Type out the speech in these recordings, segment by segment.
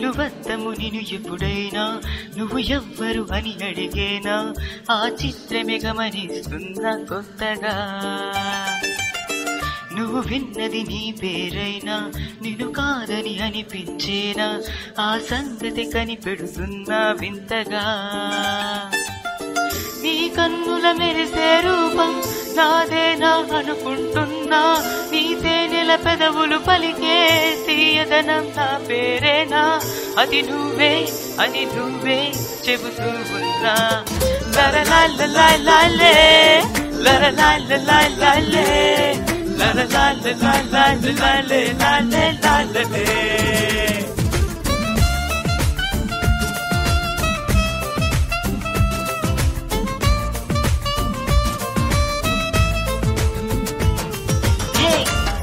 నిలువద్దము నిను ఎప్పుడైనా నువ్వు ఎవ్వరు అని అడిగేనా ఆ చిత్రమే గమనిస్తున్నా కొత్తగా నువ్వు విన్నది నీ పేరైనా నిన్ను కాదని అనిపించేనా ఆ సంగతి కనిపెడుతున్నా వింతగా నీ కన్నుల మెరిసే రూపం నాదేనా అనుకుంటున్నా నీ తేనెల పెదవులు పలికే తీయదనం నా పేరేనా అది నువ్వే అని నువ్వే చెబుతూ ఉన్నా లరలాలే లరలాలే లరలాలే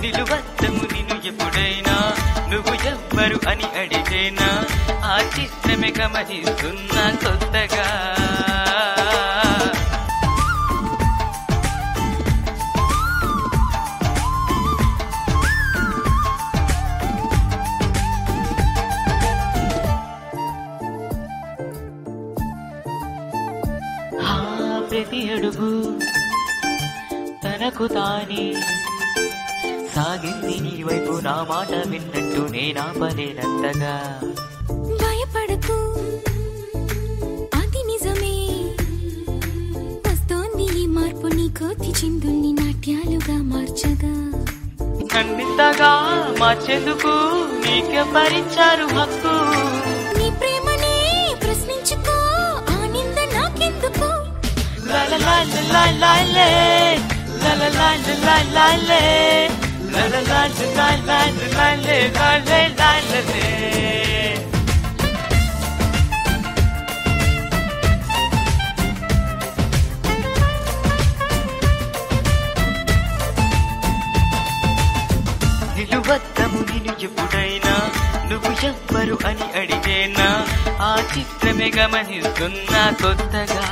నిలువద్దము నిన్ను ఎప్పుడైనా నువ్వు ఎవ్వరు అని అడిగేనా ఆ చిత్రమే గమనిస్తున్నా కొత్తగా ప్రతి అడుగు తనకు తానే సాగింది నీ వైపు నా మాట విన్నట్టు నేనాపలేనంతగా భయపడకు అది నిజమే వస్తోంది ఈ మార్పు నీ కోతి చిందుల్ని నాట్యాలుగా మార్చగా నన్నింతగా మార్చేందుకు నీకెవ్వరిచ్చారు హక్కు నీ ప్రేమనే ప్రశ్నించుకో ఆ నింద నాకెందుకు లలలాలే లలలాలే నిలువద్దము నిన్ను ఎప్పుడైనా నువ్వు ఎవ్వరు అని అడిగేనా ఆ చిత్రమే గమనిస్తున్నా కొత్తగా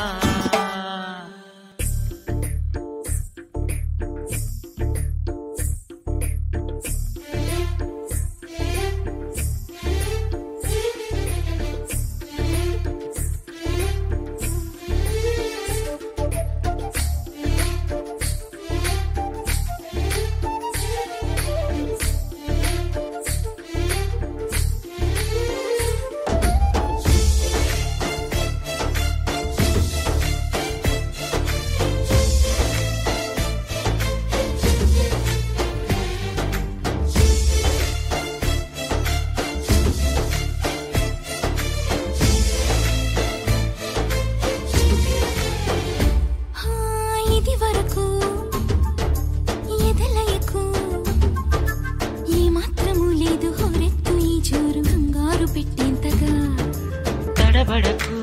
తడబడకు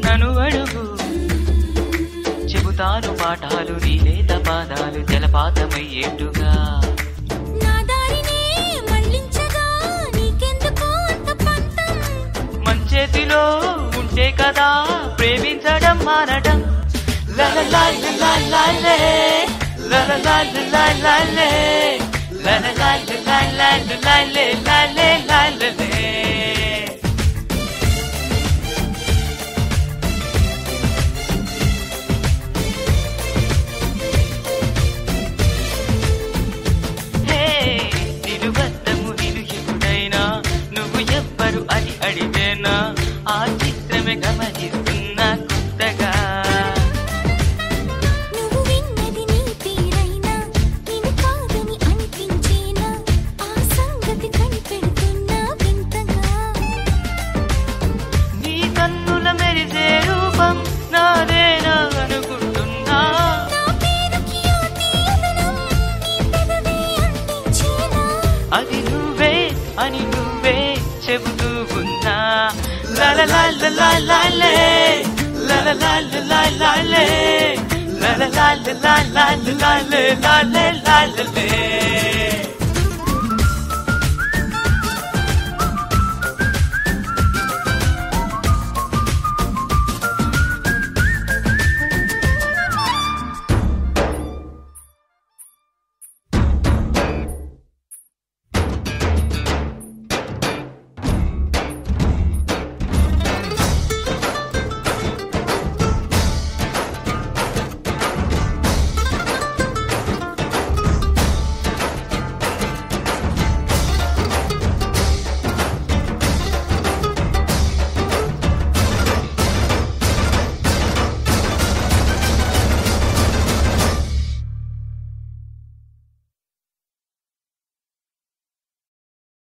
నన్ను అడుగు చెబుతాను పాఠాలు నీ లేత పాదాలు జలపాతమయ్యేట్టుగా నా దారినే మళ్ళించగా నీకెందుకు అంత పంతం మంచేతిలో ఉంటే కదా ప్రేమించడం మానడం లలలాలే లలలాలే నిలువద్దము నిన్ను ఎప్పుడైనా నువ్వు ఎవ్వరు అని అడిగేనా ఆ చిత్రమే గమనిస్తున్నా కొత్తగా నువ్వు విన్నది నీ పేరైనా నిన్ను కాదని అనిపించేనా ఆ సంగతి కనిపెడుతున్నా వింతగా నీ కన్నుల మెరిసే రూపం నాదేనా అనుకుంటున్నా నా పేరుకి ఓ తీయదనం నీ పెదవి అందించేనా అది నువ్వే అని నువ్వే చెబుతూ ఉన్నా లలలాలే లలలాలే